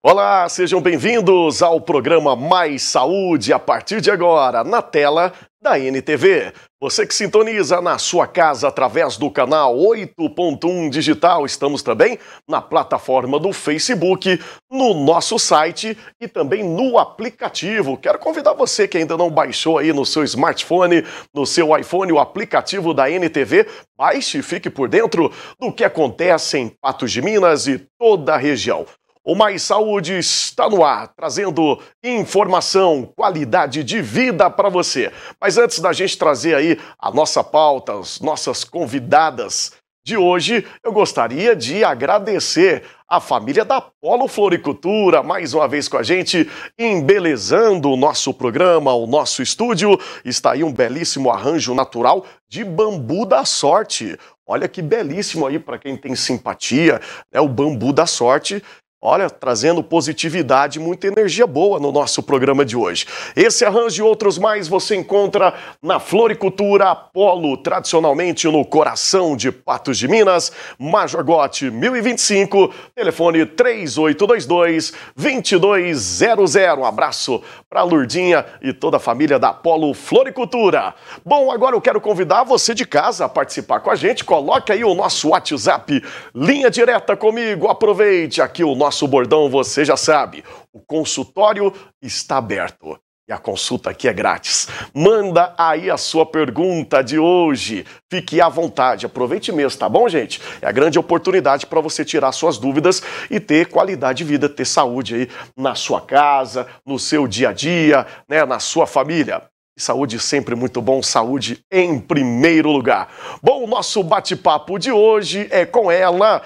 Olá, sejam bem-vindos ao programa Mais Saúde, a partir de agora, na tela da NTV. Você que sintoniza na sua casa através do canal 8.1 Digital, estamos também na plataforma do Facebook, no nosso site e também no aplicativo. Quero convidar você que ainda não baixou aí no seu smartphone, no seu iPhone, o aplicativo da NTV, baixe e fique por dentro do que acontece em Patos de Minas e toda a região. O Mais Saúde está no ar, trazendo informação, qualidade de vida para você. Mas antes da gente trazer aí a nossa pauta, as nossas convidadas de hoje, eu gostaria de agradecer a família da Polo Floricultura, mais uma vez com a gente, embelezando o nosso programa, o nosso estúdio. Está aí um belíssimo arranjo natural de bambu da sorte. Olha que belíssimo aí para quem tem simpatia, né? O bambu da sorte. Olha, trazendo positividade, muita energia boa no nosso programa de hoje. Esse arranjo e outros mais você encontra na Floricultura Apolo, tradicionalmente no coração de Patos de Minas, Major Gotti 1025, telefone 3822-2200. Um abraço para Lurdinha e toda a família da Apolo Floricultura. Bom, agora eu quero convidar você de casa a participar com a gente. Coloque aí o nosso WhatsApp, linha direta comigo, aproveite aqui o nosso bordão, você já sabe, o consultório está aberto e a consulta aqui é grátis. Manda aí a sua pergunta de hoje, fique à vontade, aproveite mesmo, tá bom, gente? É a grande oportunidade para você tirar suas dúvidas e ter qualidade de vida, ter saúde aí na sua casa, no seu dia a dia, né, na sua família. Saúde sempre muito bom, saúde em primeiro lugar. Bom, o nosso bate-papo de hoje é com ela,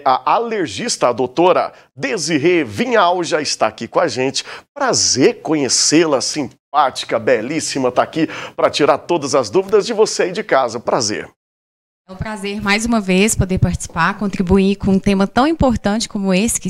a alergista, a doutora Desirê Vinhal, já está aqui com a gente. Prazer conhecê-la, simpática, belíssima, está aqui para tirar todas as dúvidas de você aí de casa. Prazer. É um prazer, mais uma vez, poder participar, contribuir com um tema tão importante como esse, que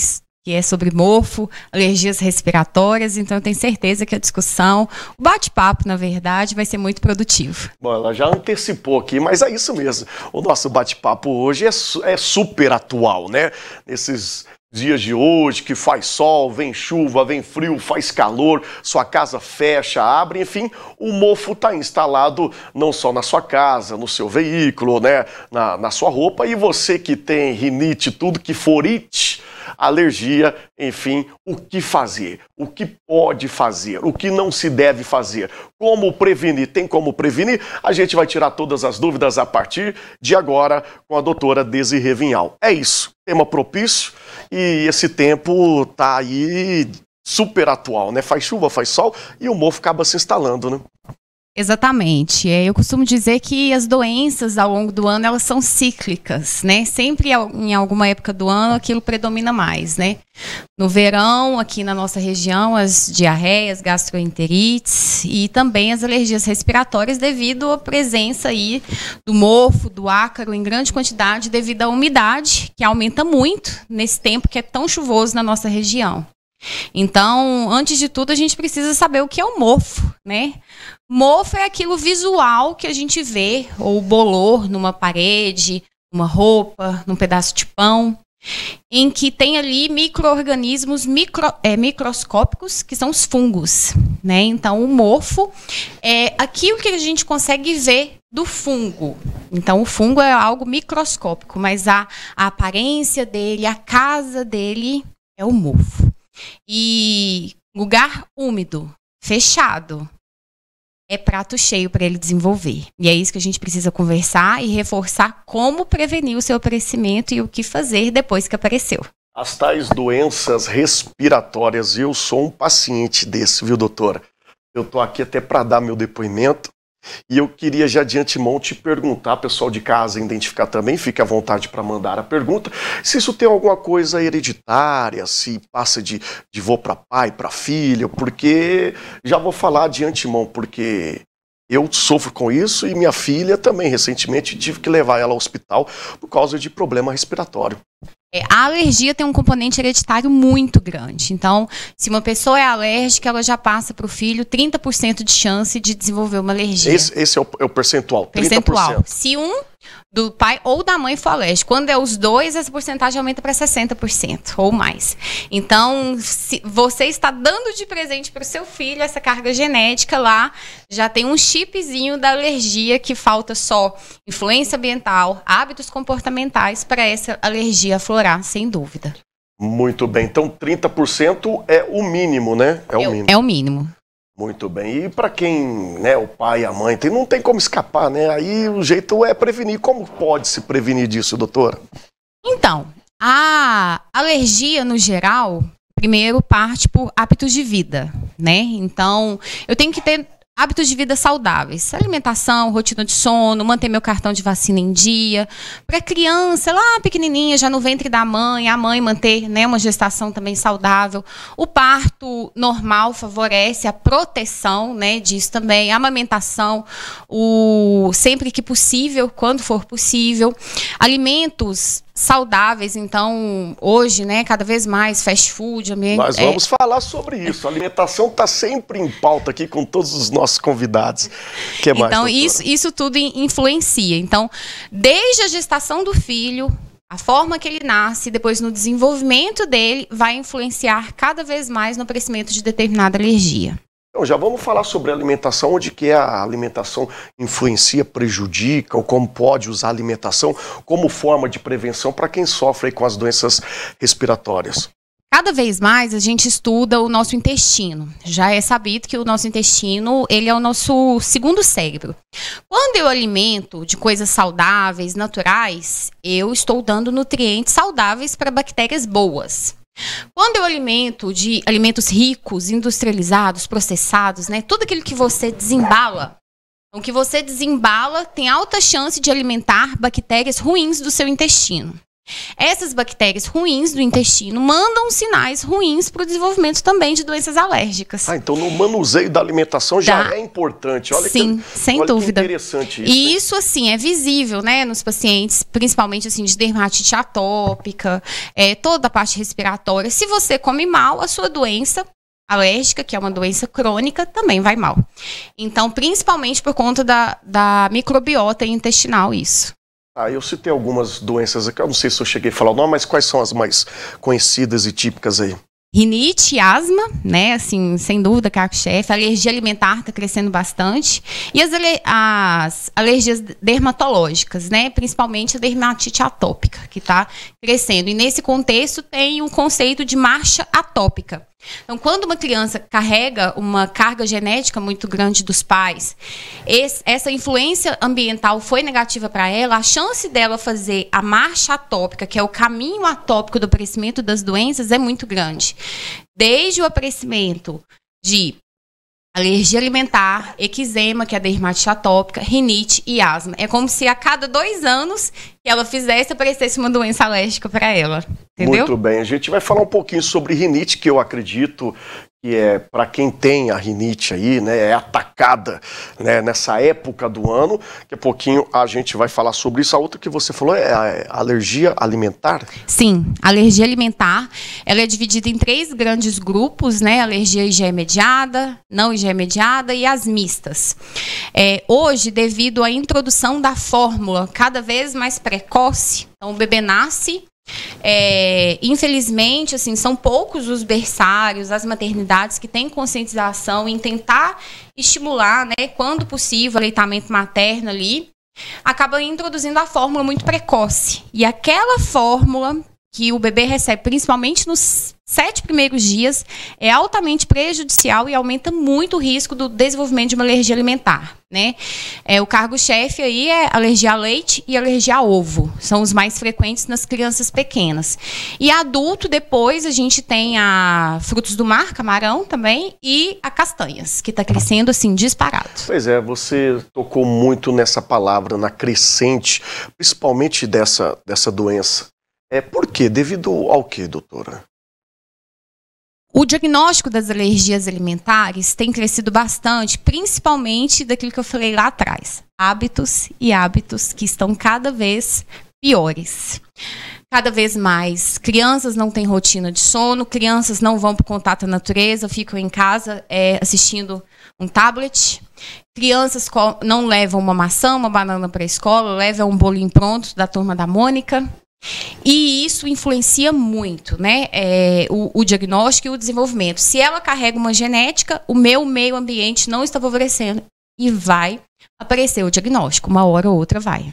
é sobre mofo, alergias respiratórias. Então eu tenho certeza que a discussão, o bate-papo, na verdade, vai ser muito produtivo. Bom, ela já antecipou aqui, mas é isso mesmo. O nosso bate-papo hoje é super atual, né? Nesses dias de hoje, que faz sol, vem chuva, vem frio, faz calor, sua casa fecha, abre, enfim, o mofo está instalado não só na sua casa, no seu veículo, né? Na sua roupa, e você que tem rinite, tudo que for it, alergia, enfim, o que fazer, o que pode fazer, o que não se deve fazer, como prevenir, tem como prevenir? A gente vai tirar todas as dúvidas a partir de agora com a doutora Desirê Vinhal. É isso, tema propício e esse tempo tá aí super atual, né? Faz chuva, faz sol e o mofo acaba se instalando, né? Exatamente. Eu costumo dizer que as doenças ao longo do ano, elas são cíclicas, né? Sempre em alguma época do ano aquilo predomina mais, né? No verão, aqui na nossa região, as diarreias, gastroenterites e também as alergias respiratórias devido à presença aí do mofo, do ácaro em grande quantidade devido à umidade, que aumenta muito nesse tempo que é tão chuvoso na nossa região. Então, antes de tudo, a gente precisa saber o que é o mofo, né? Mofo é aquilo visual que a gente vê, ou bolor numa parede, numa roupa, num pedaço de pão, em que tem ali micro-organismos microscópicos, que são os fungos, né? Então, o mofo é aquilo que a gente consegue ver do fungo. Então, o fungo é algo microscópico, mas a aparência dele, a casa dele é o mofo. E lugar úmido, fechado, é prato cheio para ele desenvolver. E é isso que a gente precisa conversar e reforçar como prevenir o seu aparecimento e o que fazer depois que apareceu. As tais doenças respiratórias, eu sou um paciente desse, viu, doutora? Eu tô aqui até para dar meu depoimento. E eu queria já de antemão te perguntar, pessoal de casa identificar também, fique à vontade para mandar a pergunta, se isso tem alguma coisa hereditária, se passa de vô para pai, para filho, porque já vou falar de antemão, porque eu sofro com isso e minha filha também, recentemente tive que levar ela ao hospital por causa de problema respiratório. A alergia tem um componente hereditário muito grande. Então, se uma pessoa é alérgica, ela já passa para o filho 30% de chance de desenvolver uma alergia. Esse é o percentual, 30%. Se um do pai ou da mãe for alérgico. Quando é os dois, essa porcentagem aumenta para 60% ou mais. Então, se você está dando de presente para o seu filho essa carga genética lá, já tem um chipzinho da alergia, que falta só influência ambiental, hábitos comportamentais para essa alergia aflorar, sem dúvida. Muito bem. Então, 30% é o mínimo, né? É o mínimo. É o mínimo. Muito bem. E para quem, né, o pai e a mãe, não tem como escapar, né? Aí o jeito é prevenir. Como pode se prevenir disso, doutora? Então, a alergia, no geral, primeiro parte por hábitos de vida, né? Então, eu tenho que ter hábitos de vida saudáveis, alimentação, rotina de sono, manter meu cartão de vacina em dia. Para criança lá pequenininha, já no ventre da mãe, a mãe manter, né, uma gestação também saudável. O parto normal favorece a proteção, né, disso também. A amamentação, sempre que possível, quando for possível. Alimentos saudáveis, então, hoje, né, cada vez mais fast food, ambiente. Nós vamos falar sobre isso. A alimentação está sempre em pauta aqui com todos os nossos convidados. Que mais, então, doutora? isso tudo influencia. Então, desde a gestação do filho, a forma que ele nasce, depois no desenvolvimento dele, vai influenciar cada vez mais no aparecimento de determinada alergia. Então, já vamos falar sobre a alimentação, onde que a alimentação influencia, prejudica, ou como pode usar a alimentação como forma de prevenção para quem sofre aí com as doenças respiratórias. Cada vez mais a gente estuda o nosso intestino. Já é sabido que o nosso intestino, ele é o nosso segundo cérebro. Quando eu alimento de coisas saudáveis, naturais, eu estou dando nutrientes saudáveis para bactérias boas. Quando eu alimento de alimentos ricos, industrializados, processados, né, tudo aquilo que você desembala, o que você desembala tem alta chance de alimentar bactérias ruins do seu intestino. Essas bactérias ruins do intestino mandam sinais ruins para o desenvolvimento também de doenças alérgicas. Então no manuseio da alimentação já é importante. Olha, sim, sem dúvida. Que interessante isso. E isso, assim, é visível, né, nos pacientes, principalmente, assim, de dermatite atópica, toda a parte respiratória. Se você come mal, a sua doença alérgica, que é uma doença crônica, também vai mal. Então, principalmente por conta da microbiota intestinal, isso. Eu citei algumas doenças aqui, eu não sei se eu cheguei a falar o nome, mas quais são as mais conhecidas e típicas aí? Rinite, asma, né, assim, sem dúvida, carro-chefe. A alergia alimentar está crescendo bastante. E as alergias dermatológicas, né, principalmente a dermatite atópica, que está crescendo. E nesse contexto tem o conceito de marcha atópica. Então, quando uma criança carrega uma carga genética muito grande dos pais, essa influência ambiental foi negativa para ela, a chance dela fazer a marcha atópica, que é o caminho atópico do aparecimento das doenças, é muito grande. Desde o aparecimento de alergia alimentar, eczema, que é a dermatite atópica, rinite e asma. É como se a cada 2 anos que ela fizesse, aparecesse uma doença alérgica para ela. Entendeu? Muito bem. A gente vai falar um pouquinho sobre rinite, que eu acredito que é para quem tem a rinite aí, né, é atacada, né, nessa época do ano. Daqui a pouquinho a gente vai falar sobre isso. A outra que você falou é a alergia alimentar? Sim, a alergia alimentar, ela é dividida em 3 grandes grupos, né, alergia IgE mediada, não IgE mediada e as mistas. Hoje, devido à introdução da fórmula cada vez mais precoce, então o bebê nasce, infelizmente, assim, são poucos os berçários, as maternidades que têm conscientização em tentar estimular, né, quando possível, o aleitamento materno ali, acaba introduzindo a fórmula muito precoce. E aquela fórmula que o bebê recebe, principalmente nos 7 primeiros dias, é altamente prejudicial e aumenta muito o risco do desenvolvimento de uma alergia alimentar, né? O cargo-chefe aí é alergia a leite e alergia a ovo. São os mais frequentes nas crianças pequenas. E adulto, depois, a gente tem a frutos do mar, camarão também, e a castanhas, que está crescendo, assim, disparado. Pois é, você tocou muito nessa palavra, na crescente, principalmente dessa doença. Por quê? Devido ao quê, doutora? O diagnóstico das alergias alimentares tem crescido bastante, principalmente daquilo que eu falei lá atrás. Hábitos que estão cada vez piores. Cada vez mais, crianças não têm rotina de sono, crianças não vão para o contato com a natureza, ficam em casa assistindo um tablet. Crianças não levam uma maçã, uma banana para a escola, levam um bolinho pronto da Turma da Mônica. E isso influencia muito, né? O diagnóstico e o desenvolvimento. Se ela carrega uma genética, o meu meio ambiente não está favorecendo e vai aparecer o diagnóstico, uma hora ou outra vai.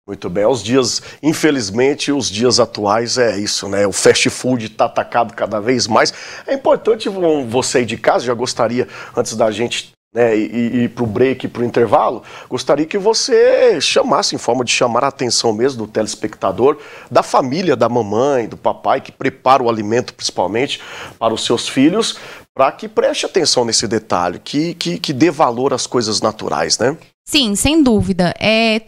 Muito bem, os dias, infelizmente, os dias atuais é isso, né? O fast food está atacado cada vez mais. É importante você ir de casa, já gostaria, antes da gente ir para o break, para o intervalo, gostaria que você chamasse, em forma de chamar a atenção mesmo do telespectador, da família, da mamãe, do papai, que prepara o alimento principalmente para os seus filhos, para que preste atenção nesse detalhe, que dê valor às coisas naturais, né? Sim, sem dúvida.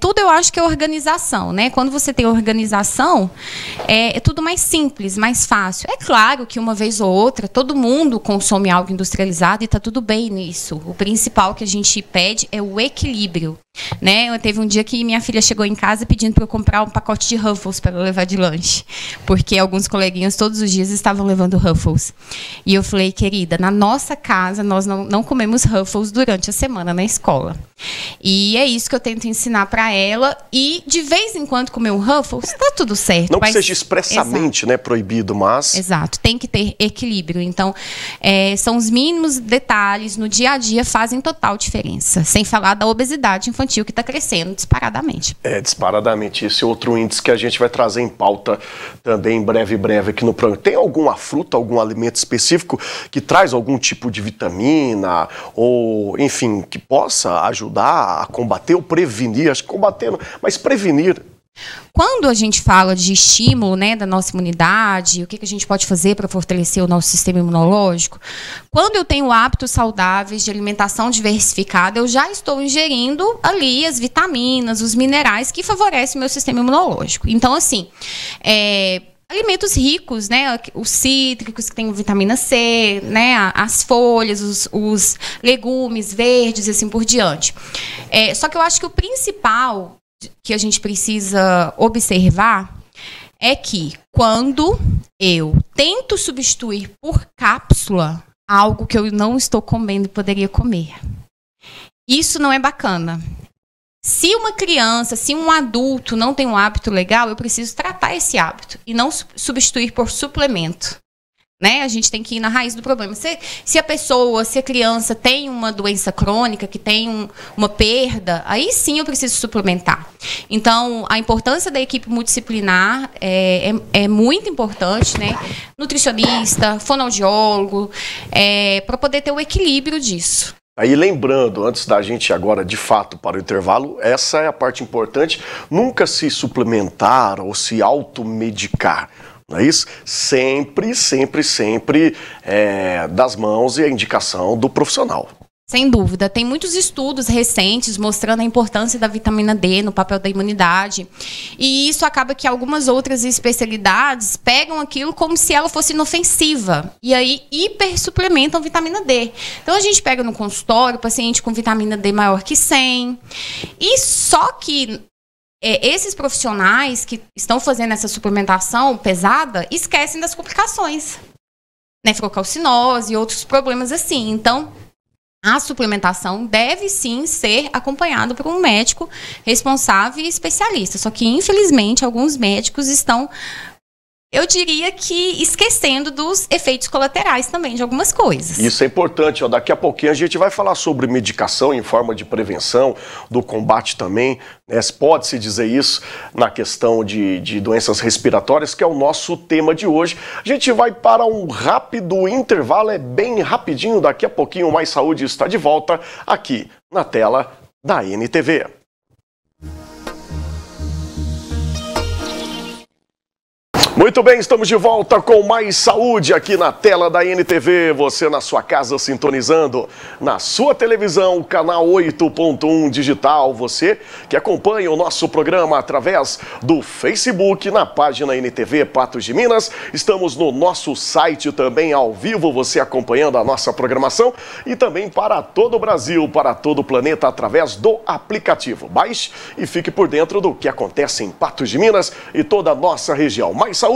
Tudo eu acho que é organização, né? Quando você tem organização, é tudo mais simples, mais fácil. É claro que uma vez ou outra, todo mundo consome algo industrializado e está tudo bem nisso. O principal que a gente pede é o equilíbrio, né? Teve um dia que minha filha chegou em casa pedindo para eu comprar um pacote de Ruffles para ela levar de lanche, porque alguns coleguinhas todos os dias estavam levando Ruffles. E eu falei, querida, na nossa casa nós não comemos Ruffles durante a semana na escola. E é isso que eu tento ensinar para ela. E de vez em quando comer um Ruffles, tá tudo certo. Não que seja expressamente, né, proibido, mas... Exato, tem que ter equilíbrio. Então, são os mínimos detalhes no dia a dia fazem total diferença. Sem falar da obesidade infantil que está crescendo disparadamente. Disparadamente. Esse é outro índice que a gente vai trazer em pauta também breve aqui no programa. Tem alguma fruta, algum alimento específico que traz algum tipo de vitamina ou, enfim, que possa ajudar a combater ou prevenir, acho que combater, mas prevenir. Quando a gente fala de estímulo, né, da nossa imunidade, o que a gente pode fazer para fortalecer o nosso sistema imunológico, quando eu tenho hábitos saudáveis de alimentação diversificada, eu já estou ingerindo ali as vitaminas, os minerais que favorecem o meu sistema imunológico. Então, assim, alimentos ricos, né? Os cítricos, que tem vitamina C, né? As folhas, os legumes verdes, assim por diante. Só que eu acho que o principal que a gente precisa observar é que quando eu tento substituir por cápsula algo que eu não estou comendo e poderia comer, isso não é bacana. Se uma criança, se um adulto não tem um hábito legal, eu preciso tratar esse hábito e não substituir por suplemento. Né? A gente tem que ir na raiz do problema. Se a criança tem uma doença crônica, que tem uma perda, aí sim eu preciso suplementar. Então, a importância da equipe multidisciplinar é muito importante, né? Nutricionista, fonoaudiólogo, para poder ter o equilíbrio disso. Aí lembrando, antes da gente agora de fato para o intervalo, essa é a parte importante, nunca se suplementar ou se automedicar, não é isso? Sempre das mãos e a indicação do profissional. Sem dúvida, tem muitos estudos recentes mostrando a importância da vitamina D no papel da imunidade. E isso acaba que algumas outras especialidades pegam aquilo como se ela fosse inofensiva. E aí hipersuplementam vitamina D. Então a gente pega no consultório paciente com vitamina D maior que 100. E só que esses profissionais que estão fazendo essa suplementação pesada esquecem das complicações. Nefrocalcinose e outros problemas assim. Então, a suplementação deve sim ser acompanhada por um médico responsável e especialista. Só que, infelizmente, alguns médicos estão, eu diria que, esquecendo dos efeitos colaterais também de algumas coisas. Isso é importante. Daqui a pouquinho a gente vai falar sobre medicação em forma de prevenção, do combate também, né? Pode-se dizer isso na questão de doenças respiratórias, que é o nosso tema de hoje. A gente vai para um rápido intervalo, é bem rapidinho. Daqui a pouquinho o Mais Saúde está de volta aqui na tela da NTV. Muito bem, estamos de volta com mais saúde aqui na tela da NTV. Você na sua casa sintonizando na sua televisão, canal 8.1 digital. Você que acompanha o nosso programa através do Facebook, na página NTV Patos de Minas. Estamos no nosso site também ao vivo, você acompanhando a nossa programação. E também para todo o Brasil, para todo o planeta, através do aplicativo. Baixe e fique por dentro do que acontece em Patos de Minas e toda a nossa região. Mais Saúde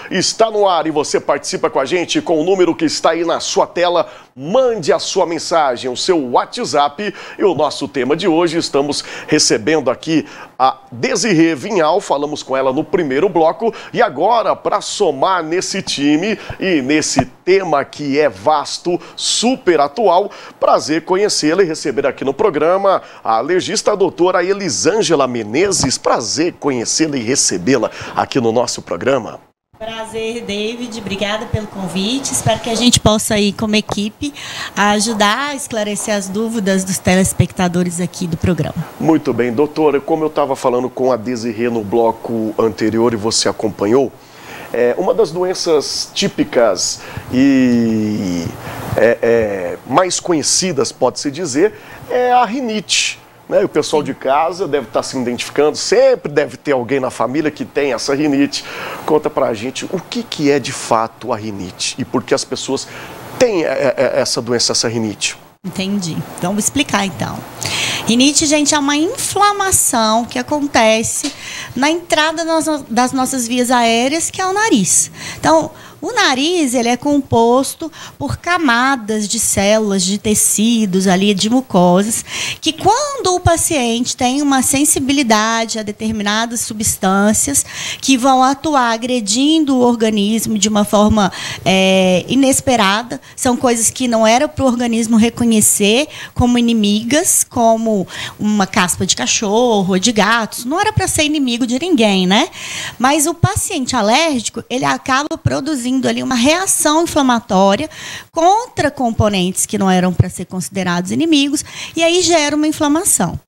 está no ar e você participa com a gente com o número que está aí na sua tela. Mande a sua mensagem, o seu WhatsApp. E o nosso tema de hoje, estamos recebendo aqui a Desirê Vinhal, falamos com ela no primeiro bloco. E agora, para somar nesse time e nesse tema que é vasto, super atual, prazer conhecê-la e receber aqui no programa a alergista, a doutora Elisângela Menezes. Prazer conhecê-la e recebê-la aqui no nosso programa. Prazer, David. Obrigada pelo convite. Espero que a gente possa aí, como equipe, ajudar a esclarecer as dúvidas dos telespectadores aqui do programa. Muito bem, doutora. Como eu estava falando com a Desirê no bloco anterior e você acompanhou, uma das doenças típicas e mais conhecidas, pode-se dizer, é a rinite. O pessoal de casa deve estar se identificando, sempre deve ter alguém na família que tem essa rinite. Conta pra gente o que é de fato a rinite e por que as pessoas têm essa doença, essa rinite. Entendi. Vamos explicar então. Rinite, gente, é uma inflamação que acontece na entrada das nossas vias aéreas, que é o nariz. Então, o nariz, ele é composto por camadas de células, de tecidos ali, de mucosas, que quando o paciente tem uma sensibilidade a determinadas substâncias que vão atuar agredindo o organismo de uma forma inesperada, são coisas que não era para o organismo reconhecer como inimigas, como uma caspa de cachorro ou de gatos, não era para ser inimigo de ninguém, né? Mas o paciente alérgico, ele acaba produzindo ali uma reação inflamatória contra componentes que não eram para ser considerados inimigos, e aí gera uma inflamação.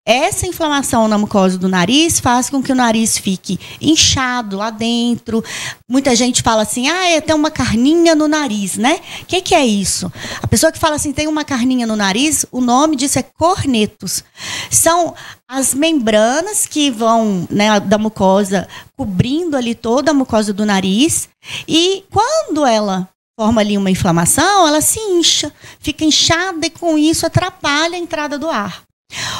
Essa inflamação na mucosa do nariz faz com que o nariz fique inchado lá dentro. Muita gente fala assim, tem uma carninha no nariz, né? O que é isso? A pessoa que fala assim, tem uma carninha no nariz, o nome disso é cornetos. São as membranas que vão, né, da mucosa, cobrindo ali toda a mucosa do nariz, e quando ela forma ali uma inflamação, ela se incha, fica inchada e com isso atrapalha a entrada do ar.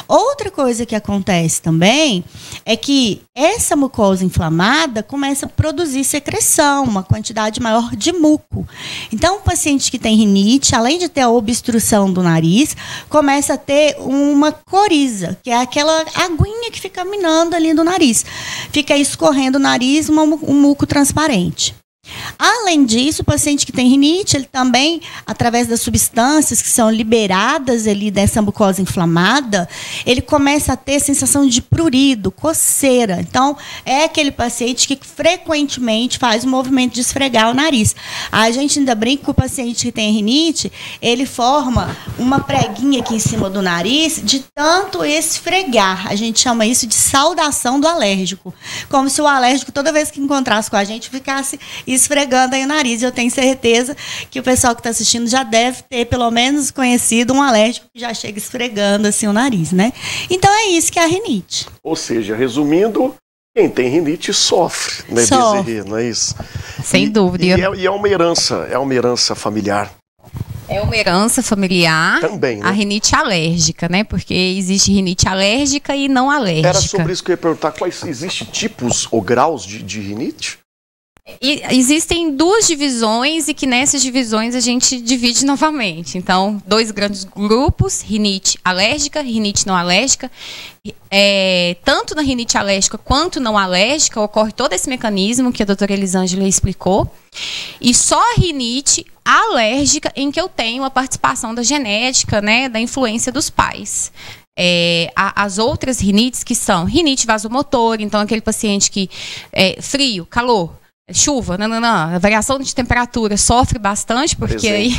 Outra coisa que acontece também é que essa mucosa inflamada começa a produzir secreção, uma quantidade maior de muco. Então, o paciente que tem rinite, além de ter a obstrução do nariz, começa a ter uma coriza, que é aquela aguinha que fica minando ali no nariz. Fica escorrendo o nariz, um muco transparente. Além disso, o paciente que tem rinite, ele também, através das substâncias que são liberadas ali dessa mucosa inflamada, ele começa a ter sensação de prurido, coceira. Então, é aquele paciente que frequentemente faz o movimento de esfregar o nariz. A gente ainda brinca que o paciente que tem rinite, ele forma uma preguinha aqui em cima do nariz de tanto esfregar. A gente chama isso de saudação do alérgico. Como se o alérgico, toda vez que encontrasse com a gente, ficasse esfregando aí o nariz. Eu tenho certeza que o pessoal que está assistindo já deve ter, pelo menos, conhecido um alérgico que já chega esfregando assim o nariz, né? Então é isso que é a rinite. Ou seja, resumindo, quem tem rinite sofre, né, Desirê, não é isso? Sem dúvida. E é uma herança familiar. É uma herança familiar, também, né? A rinite alérgica, né? Porque existe rinite alérgica e não alérgica. Era sobre isso que eu ia perguntar, existem tipos ou graus de rinite? E existem duas divisões e que nessas divisões a gente divide novamente. Então, 2 grandes grupos, rinite alérgica, rinite não alérgica. Tanto na rinite alérgica quanto não alérgica ocorre todo esse mecanismo que a doutora Elisângela explicou. E só a rinite alérgica em que eu tenho a participação da genética, né, da influência dos pais. As outras rinites que são rinite vasomotor, então aquele paciente que frio, calor, chuva, a variação de temperatura sofre bastante, porque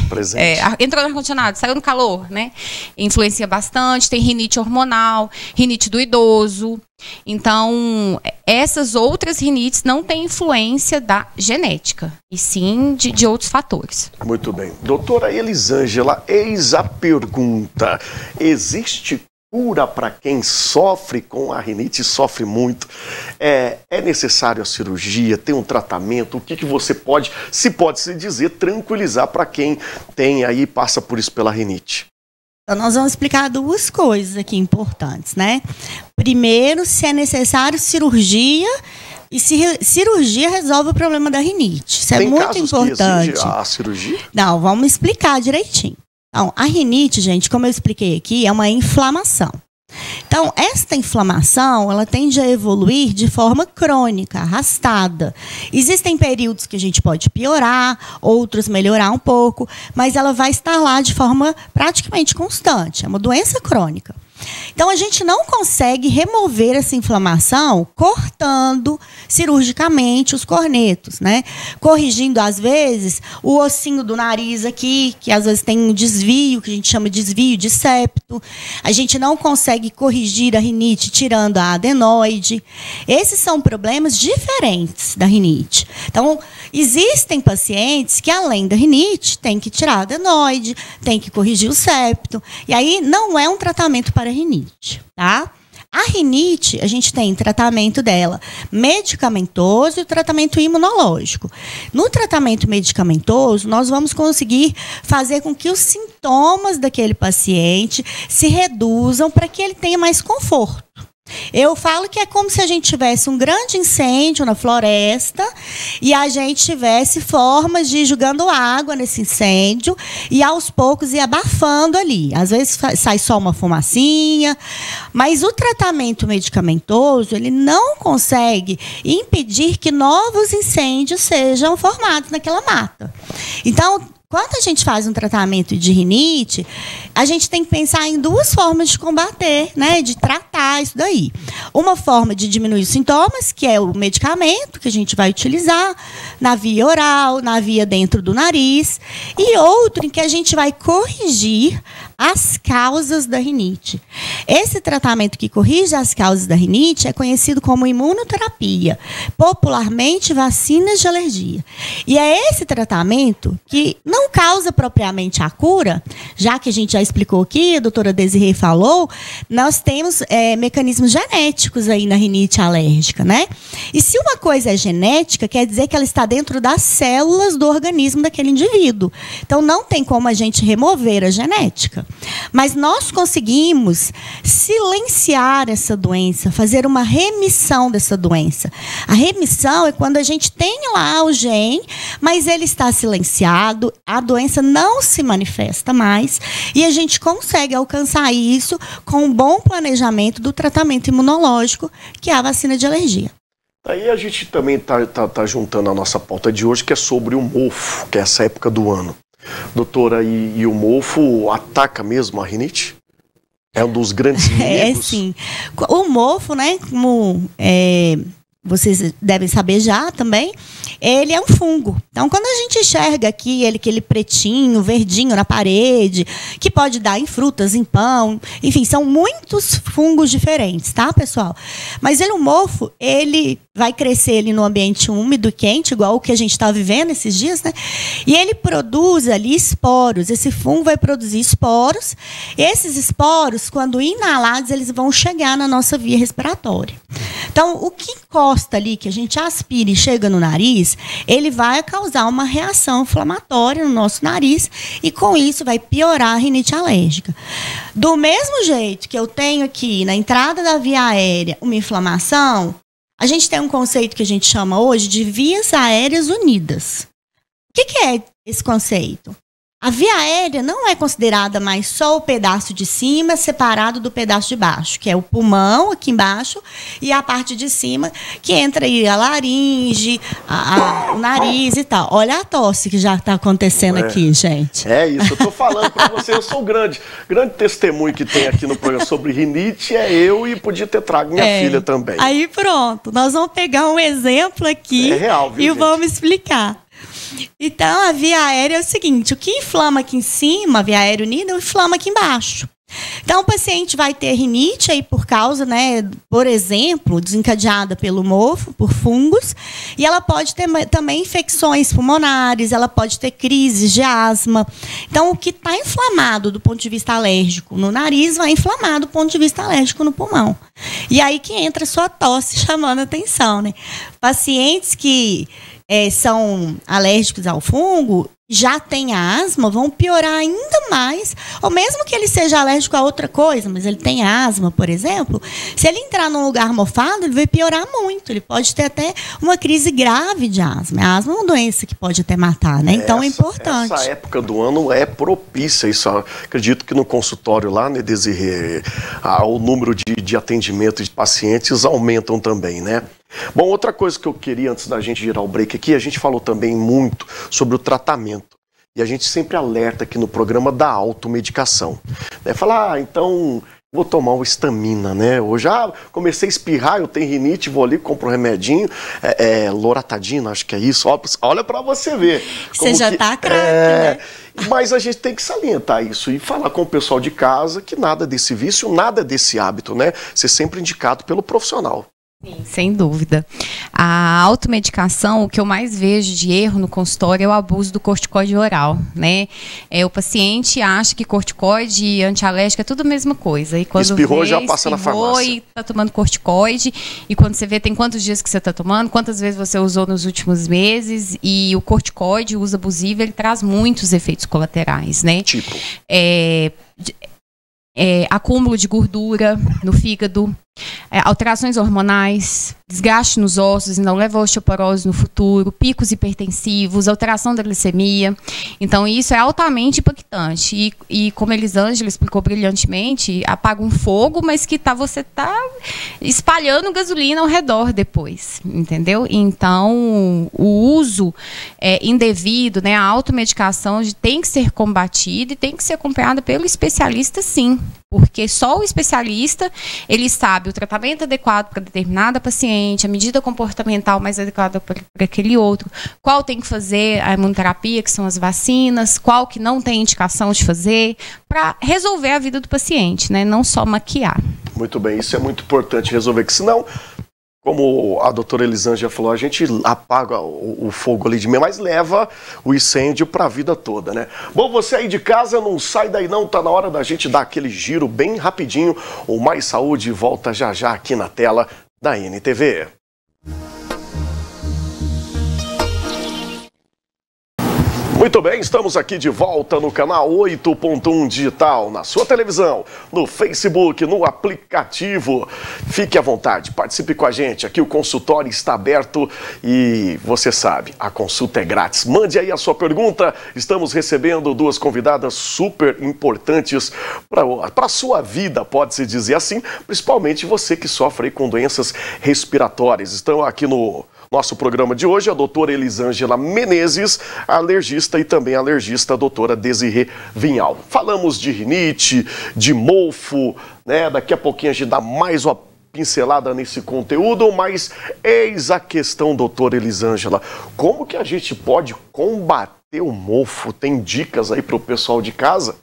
entrou no ar-condicionado, saiu no calor, né? Influencia bastante, tem rinite hormonal, rinite do idoso. Então, essas outras rinites não têm influência da genética, e sim de outros fatores. Muito bem. Doutora Elisângela, eis a pergunta. Existe cura para quem sofre com a rinite, sofre muito? É necessário a cirurgia? Tem um tratamento? O que você pode se dizer, tranquilizar para quem tem aí, passa por isso pela rinite? Então, nós vamos explicar duas coisas aqui importantes, né? Primeiro, se é necessário cirurgia e se cirurgia resolve o problema da rinite. Isso é muito importante. Que exige a cirurgia? Não, vamos explicar direitinho. Então, a rinite, gente, como eu expliquei aqui, é uma inflamação. Então, esta inflamação, ela tende a evoluir de forma crônica, arrastada. Existem períodos que a gente pode piorar, outros melhorar um pouco, mas ela vai estar lá de forma praticamente constante. É uma doença crônica. Então, a gente não consegue remover essa inflamação cortando cirurgicamente os cornetos, né? Corrigindo, às vezes, o ossinho do nariz aqui, que às vezes tem um desvio, que a gente chama de desvio de septo. A gente não consegue corrigir a rinite tirando a adenoide. Esses são problemas diferentes da rinite. Então, existem pacientes que, além da rinite, tem que tirar a adenoide, tem que corrigir o septo. E aí, não é um tratamento para rinite, tá? A rinite, a gente tem tratamento dela medicamentoso e tratamento imunológico. No tratamento medicamentoso, nós vamos conseguir fazer com que os sintomas daquele paciente se reduzam para que ele tenha mais conforto. Eu falo que é como se a gente tivesse um grande incêndio na floresta e a gente tivesse formas de ir jogando água nesse incêndio e aos poucos ir abafando ali. Às vezes sai só uma fumacinha, mas o tratamento medicamentoso, ele não consegue impedir que novos incêndios sejam formados naquela mata. Então, quando a gente faz um tratamento de rinite, a gente tem que pensar em duas formas de combater, né, de tratar isso daí. Uma forma de diminuir os sintomas, que é o medicamento que a gente vai utilizar na via oral, na via dentro do nariz, e outro em que a gente vai corrigir as causas da rinite. Esse tratamento que corrige as causas da rinite é conhecido como imunoterapia, popularmente vacinas de alergia. E é esse tratamento que não causa propriamente a cura, já que a gente já explicou aqui, a doutora Desirê falou, nós temos mecanismos genéticos aí na rinite alérgica, né? E se uma coisa é genética, quer dizer que ela está dentro das células do organismo daquele indivíduo. Então, não tem como a gente remover a genética. Mas nós conseguimos silenciar essa doença, fazer uma remissão dessa doença. A remissão é quando a gente tem lá o gene, mas ele está silenciado, a doença não se manifesta mais e a gente consegue alcançar isso com um bom planejamento do tratamento imunológico, que é a vacina de alergia. Aí a gente também tá juntando a nossa pauta de hoje, que é sobre o mofo, que é essa época do ano. Doutora, e o mofo ataca mesmo a rinite? É um dos grandes inimigos? Sim. O mofo, né, como vocês devem saber já também, ele é um fungo. Então, quando a gente enxerga aqui aquele pretinho, verdinho na parede, que pode dar em frutas, em pão, enfim, são muitos fungos diferentes, tá, pessoal? Mas o mofo, ele vai crescer ali no ambiente úmido e quente, igual o que a gente está vivendo esses dias, né? E ele produz ali esporos. Esse fungo vai produzir esporos. Esses esporos, quando inalados, eles vão chegar na nossa via respiratória. Então, o que encosta ali, que a gente aspira e chega no nariz, ele vai causar uma reação inflamatória no nosso nariz e, com isso, vai piorar a rinite alérgica. Do mesmo jeito que eu tenho aqui, na entrada da via aérea, uma inflamação, a gente tem um conceito que a gente chama hoje de vias aéreas unidas. O que é esse conceito? A via aérea não é considerada mais só o pedaço de cima separado do pedaço de baixo, que é o pulmão aqui embaixo e a parte de cima que entra aí a laringe, o nariz e tal. Olha a tosse que já está acontecendo aqui, gente. É isso, eu tô falando para você, eu sou o grande testemunho que tem aqui no programa sobre rinite, é eu, e podia ter trago minha filha também. Aí pronto, nós vamos pegar um exemplo aqui e vamos explicar. Então, a via aérea é o seguinte, o que inflama aqui em cima, a via aérea unida, inflama aqui embaixo. Então, o paciente vai ter rinite aí por causa, né, por exemplo, desencadeada pelo mofo, por fungos, e ela pode ter também infecções pulmonares, ela pode ter crises de asma. Então, o que está inflamado do ponto de vista alérgico no nariz vai inflamar do ponto de vista alérgico no pulmão. E aí que entra a sua tosse chamando a atenção, né? Pacientes que são alérgicos ao fungo, já tem asma, vão piorar ainda mais, ou mesmo que ele seja alérgico a outra coisa, mas ele tem asma, por exemplo, se ele entrar num lugar mofado, ele vai piorar muito, ele pode ter até uma crise grave de asma. A asma é uma doença que pode até matar, né? Então é importante. Essa época do ano é propícia, isso acredito que no consultório lá, né, Desirê, o número de atendimento de pacientes aumentam também, né? Bom, outra coisa que eu queria, antes da gente girar o break aqui, a gente falou também muito sobre o tratamento. E a gente sempre alerta aqui no programa da automedicação. Fala, então vou tomar uma Histamina, né? Eu já comecei a espirrar, eu tenho rinite, vou ali, compro um remedinho, loratadina, acho que é isso. Olha pra você ver. Você já tá craque, né? Mas a gente tem que salientar isso e falar com o pessoal de casa que nada desse vício, nada desse hábito, né? Ser sempre indicado pelo profissional. Sim, sem dúvida. A automedicação, o que eu mais vejo de erro no consultório é o abuso do corticoide oral, né? O paciente acha que corticoide e antialérgico é tudo a mesma coisa. E quando espirrou, já passa na farmácia. E tá tomando corticoide, e quando você vê, tem quantos dias que você tá tomando, quantas vezes você usou nos últimos meses, e o corticoide, o uso abusivo, ele traz muitos efeitos colaterais, né? Tipo? Acúmulo de gordura no fígado, alterações hormonais, desgaste nos ossos, então leva a osteoporose no futuro, picos hipertensivos, alteração da glicemia. Então isso é altamente impactante. E como a Elisângela explicou brilhantemente, apaga um fogo, mas que você está espalhando gasolina ao redor depois, entendeu? Então o uso indevido, né, a automedicação tem que ser combatida e tem que ser acompanhada pelo especialista, sim. Porque só o especialista, ele sabe o tratamento adequado para determinada paciente, a medida comportamental mais adequada para aquele outro, qual tem que fazer a imunoterapia, que são as vacinas, qual que não tem indicação de fazer, para resolver a vida do paciente, né? Não só maquiar. Muito bem, isso é muito importante resolver, que senão, como a doutora Elisângela falou, a gente apaga o fogo ali de meio, mas leva o incêndio para a vida toda, né? Bom, você aí de casa, não sai daí não, tá na hora da gente dar aquele giro bem rapidinho. O Mais Saúde volta já já aqui na tela da NTV. Muito bem, estamos aqui de volta no canal 8.1 Digital, na sua televisão, no Facebook, no aplicativo. Fique à vontade, participe com a gente. Aqui o consultório está aberto e você sabe, a consulta é grátis. Mande aí a sua pergunta. Estamos recebendo duas convidadas super importantes para a sua vida, pode-se dizer assim, principalmente você que sofre aí com doenças respiratórias. Estão aqui no nosso programa de hoje a doutora Elisângela Menezes, alergista, e também a alergista a doutora Desirê Vinhal. Falamos de rinite, de mofo, né? Daqui a pouquinho a gente dá mais uma pincelada nesse conteúdo, mas eis a questão, doutora Elisângela. Como que a gente pode combater o mofo? Tem dicas aí para o pessoal de casa?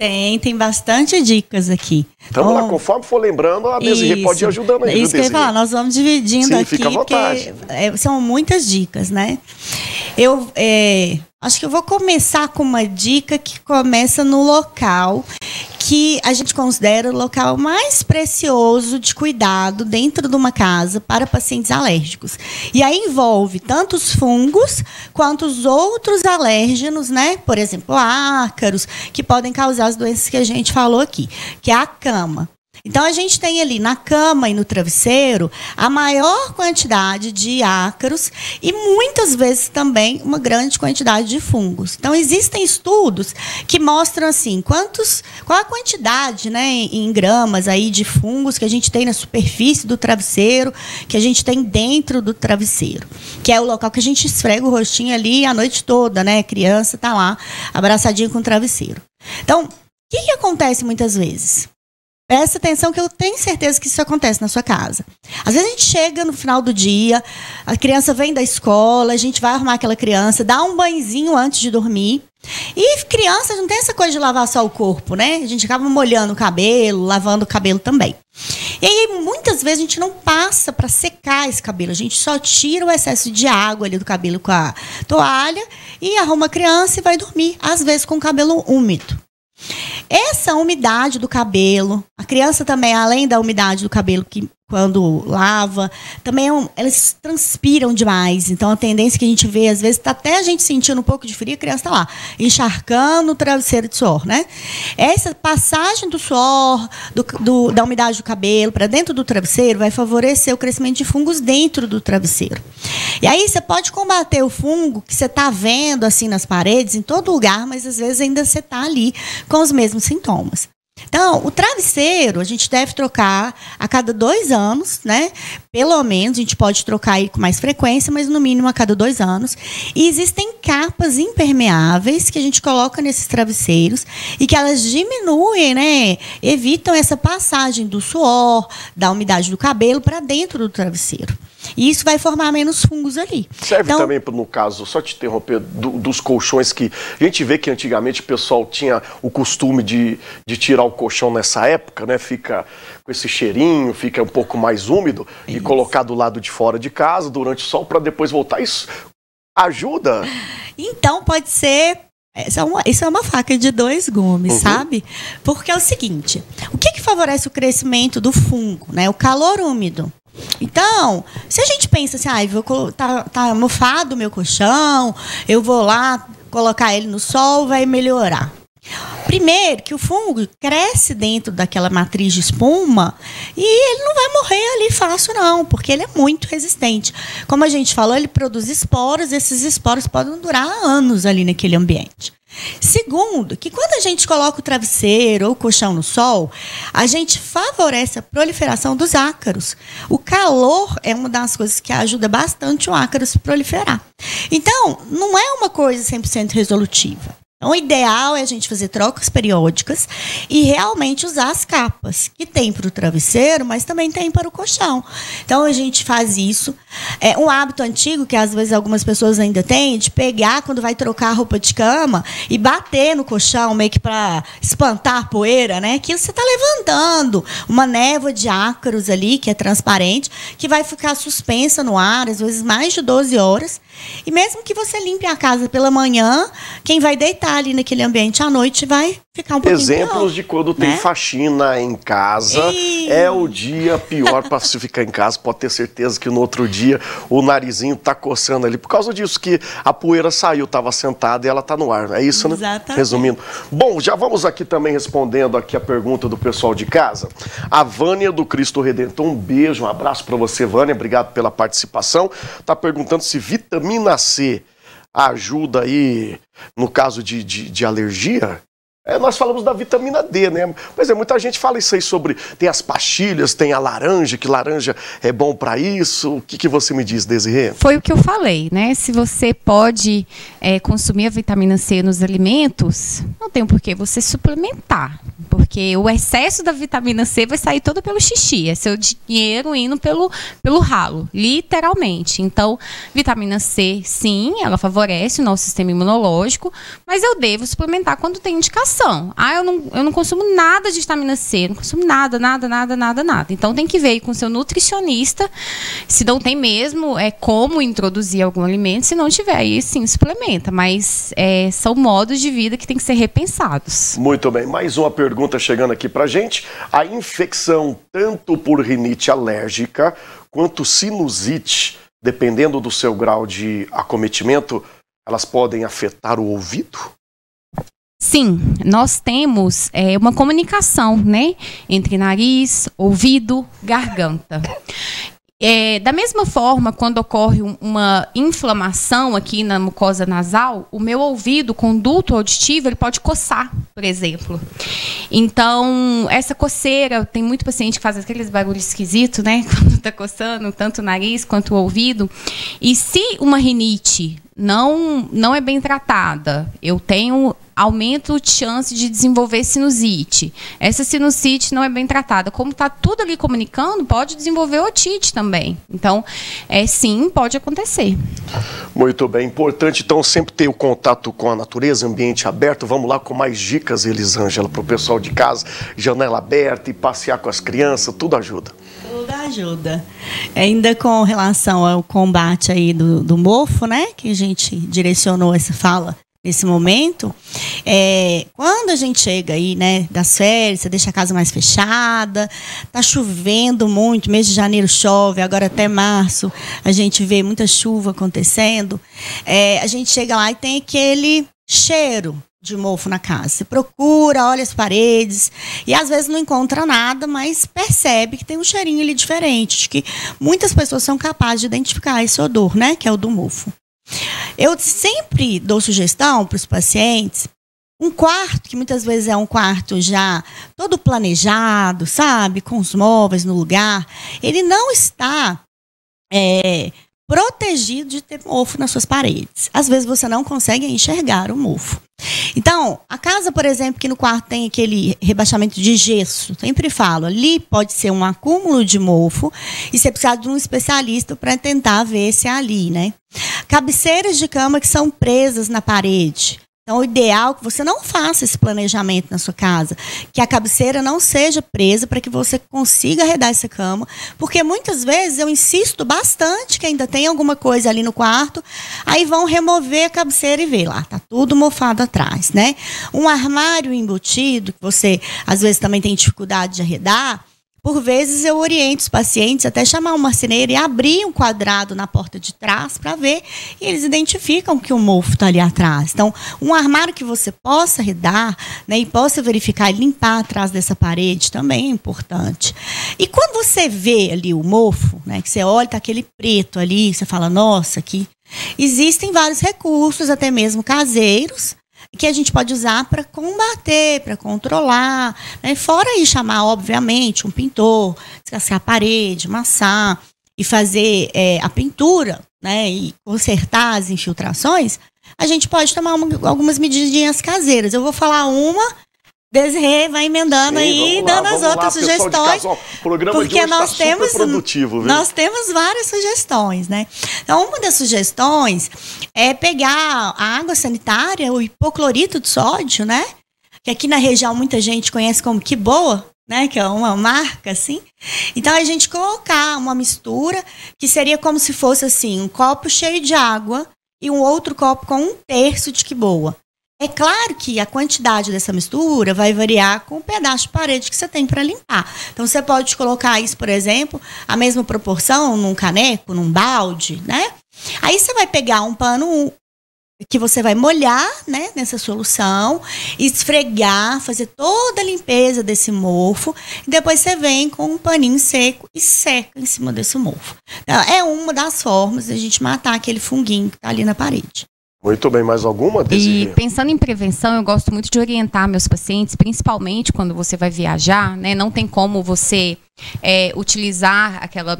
Tem bastante dicas aqui. Então, lá, conforme for lembrando, a Desirê pode ir ajudando aí. Isso que eu ia falar, nós vamos dividindo aqui, fica à vontade. Porque são muitas dicas, né? Eu acho que eu vou começar com uma dica que começa no local que a gente considera o local mais precioso de cuidado dentro de uma casa para pacientes alérgicos. E aí envolve tanto os fungos quanto os outros alérgenos, né? Por exemplo, ácaros, que podem causar as doenças que a gente falou aqui, que é a cama. Então, a gente tem ali na cama e no travesseiro a maior quantidade de ácaros e muitas vezes também uma grande quantidade de fungos. Então, existem estudos que mostram assim, qual a quantidade, né, em gramas aí de fungos que a gente tem na superfície do travesseiro, que a gente tem dentro do travesseiro, que é o local que a gente esfrega o rostinho ali a noite toda, né? A criança está lá abraçadinha com o travesseiro. Então, o que acontece muitas vezes? Presta atenção que eu tenho certeza que isso acontece na sua casa. Às vezes a gente chega no final do dia, a criança vem da escola, a gente vai arrumar aquela criança, dá um banhozinho antes de dormir. E criança não tem essa coisa de lavar só o corpo, né? A gente acaba molhando o cabelo, lavando o cabelo também. E aí, muitas vezes, a gente não passa para secar esse cabelo. A gente só tira o excesso de água ali do cabelo com a toalha e arruma a criança e vai dormir, às vezes com o cabelo úmido. Essa umidade do cabelo, a criança também, além da umidade do cabelo que quando lava, também elas transpiram demais. Então, a tendência que a gente vê, às vezes, tá até a gente sentindo um pouco de frio, a criança está lá, encharcando o travesseiro de suor, né? Essa passagem do suor, da umidade do cabelo para dentro do travesseiro vai favorecer o crescimento de fungos dentro do travesseiro. E aí, você pode combater o fungo que você está vendo, assim, nas paredes, em todo lugar, mas, às vezes, ainda você está ali com os mesmos sintomas. Então, o travesseiro a gente deve trocar a cada 2 anos, né? Pelo menos, a gente pode trocar ele com mais frequência, mas no mínimo a cada 2 anos. E existem capas impermeáveis que a gente coloca nesses travesseiros e que elas diminuem, né? Evitam essa passagem do suor, da umidade do cabelo para dentro do travesseiro. E isso vai formar menos fungos ali. Serve então, também, no caso, só te interromper, dos colchões que a gente vê que antigamente o pessoal tinha o costume de tirar o colchão nessa época, né? Fica com esse cheirinho, fica um pouco mais úmido e colocar do lado de fora de casa durante o sol para depois voltar. Isso ajuda? Então, pode ser... Isso é uma faca de 2 gumes, sabe? Porque é o seguinte, o que favorece o crescimento do fungo, né? O calor úmido. Então, se a gente pensa assim, tá mofado o meu colchão, eu vou lá colocar ele no sol, vai melhorar. Primeiro, que o fungo cresce dentro daquela matriz de espuma e ele não vai morrer ali fácil, não, porque ele é muito resistente. Como a gente falou, ele produz esporos, esses esporos podem durar anos ali naquele ambiente. Segundo, que quando a gente coloca o travesseiro ou o colchão no sol, a gente favorece a proliferação dos ácaros. O calor é uma das coisas que ajuda bastante o ácaro a se proliferar. Então, não é uma coisa 100% resolutiva. Então, o ideal é a gente fazer trocas periódicas e realmente usar as capas, que tem para o travesseiro, mas também tem para o colchão. Então, a gente faz isso. É um hábito antigo, que às vezes algumas pessoas ainda têm, de pegar quando vai trocar a roupa de cama e bater no colchão, meio que para espantar a poeira, né? Que você está levantando uma névoa de ácaros ali, que é transparente, que vai ficar suspensa no ar, às vezes mais de 12 horas. E mesmo que você limpe a casa pela manhã, quem vai deitar ali naquele ambiente à noite vai ficar um pouquinho Exemplos pior, de quando tem faxina em casa, é o dia pior para se ficar em casa. Pode ter certeza que no outro dia o narizinho tá coçando ali. Por causa disso que a poeira saiu, estava sentada e ela tá no ar. É isso, né? Exatamente. Resumindo. Bom, já vamos aqui também respondendo aqui a pergunta do pessoal de casa. A Vânia do Cristo Redentor, um beijo, um abraço para você, Vânia. Obrigado pela participação. Tá perguntando se vitamina C ajuda aí no caso de alergia. Nós falamos da vitamina D, né? Mas muita gente fala isso aí sobre... Tem as pastilhas, tem a laranja, que laranja é bom para isso. O que você me diz, Desirê? Foi o que eu falei, né? Se você pode consumir a vitamina C nos alimentos, não tem por que você suplementar. Porque o excesso da vitamina C vai sair todo pelo xixi. É seu dinheiro indo pelo ralo, literalmente. Então, vitamina C, sim, ela favorece o nosso sistema imunológico, mas eu devo suplementar quando tem indicação. Eu não consumo nada de vitamina C, não consumo nada. Então tem que ver aí com o seu nutricionista, se não tem mesmo como introduzir algum alimento, se não tiver aí sim suplementa, mas são modos de vida que tem que ser repensados. Muito bem, mais uma pergunta chegando aqui pra gente. A infecção, tanto por rinite alérgica quanto sinusite, dependendo do seu grau de acometimento, elas podem afetar o ouvido? Sim, nós temos uma comunicação, né, entre nariz, ouvido, garganta. Da mesma forma, quando ocorre uma inflamação aqui na mucosa nasal, o meu ouvido, o conduto auditivo, ele pode coçar, por exemplo. Então, essa coceira, tem muito paciente que faz aqueles barulhos esquisitos, né? Quando está coçando, tanto o nariz quanto o ouvido. E se uma rinite não é bem tratada, eu tenho aumento de chance de desenvolver sinusite. Essa sinusite não é bem tratada. Como está tudo ali comunicando, pode desenvolver otite também. Então, sim, pode acontecer. Muito bem. Importante, então, sempre ter o contato com a natureza, ambiente aberto. Vamos lá com mais dicas, Elisângela, para o pessoal de casa. Janela aberta e passear com as crianças, tudo ajuda. Tudo ajuda. Ainda com relação ao combate aí do mofo, né, que a gente direcionou essa fala nesse momento, quando a gente chega aí, né, das férias, você deixa a casa mais fechada, tá chovendo muito, mês de janeiro chove, agora até março a gente vê muita chuva acontecendo, a gente chega lá e tem aquele cheiro de mofo na casa. Você procura, olha as paredes e às vezes não encontra nada, mas percebe que tem um cheirinho ali diferente, de que muitas pessoas são capazes de identificar esse odor, né, que é o do mofo. Eu sempre dou sugestão para os pacientes, um quarto, que muitas vezes é um quarto já todo planejado, sabe, com os móveis no lugar, ele não está protegido de ter mofo nas suas paredes. Às vezes você não consegue enxergar o mofo. Então, a casa, por exemplo, que no quarto tem aquele rebaixamento de gesso, sempre falo, ali pode ser um acúmulo de mofo e você precisa de um especialista para tentar ver se é ali, né? Cabeceiras de cama que são presas na parede. Então, o ideal é que você não faça esse planejamento na sua casa, que a cabeceira não seja presa para que você consiga arredar essa cama, porque muitas vezes eu insisto bastante que ainda tem alguma coisa ali no quarto, aí vão remover a cabeceira e ver lá, tá tudo mofado atrás, né? Um armário embutido, que você às vezes também tem dificuldade de arredar, por vezes eu oriento os pacientes até chamar um marceneiro e abrir um quadrado na porta de trás para ver, e eles identificam que o mofo está ali atrás. Então, um armário que você possa arredar, né, e possa verificar e limpar atrás dessa parede também é importante. E quando você vê ali o mofo, né, que você olha, tá aquele preto ali, você fala, nossa, aqui existem vários recursos, até mesmo caseiros, que a gente pode usar para combater, para controlar, né? Fora aí chamar, obviamente, um pintor, descascar a parede, amassar e fazer a pintura, né? E consertar as infiltrações, a gente pode tomar algumas medidinhas caseiras. Eu vou falar uma, Desirê vai emendando aí, dando as outras sugestões, porque nós temos várias sugestões, né? Então, uma das sugestões é pegar a água sanitária, o hipoclorito de sódio, né? Que aqui na região muita gente conhece como Que Boa, né? Que é uma marca, assim. Então, a gente colocar uma mistura que seria como se fosse, assim, um copo cheio de água e um outro copo com 1/3 de Que Boa. É claro que a quantidade dessa mistura vai variar com o pedaço de parede que você tem para limpar. Então, você pode colocar isso, por exemplo, a mesma proporção num caneco, num balde, né? Aí você vai pegar um pano que você vai molhar, né, nessa solução, esfregar, fazer toda a limpeza desse mofo, e depois você vem com um paninho seco e seca em cima desse mofo. Então, é uma das formas de a gente matar aquele funguinho que está ali na parede. Muito bem, mais alguma, Desirê? E pensando em prevenção, eu gosto muito de orientar meus pacientes, principalmente quando você vai viajar, né? Não tem como você utilizar aquela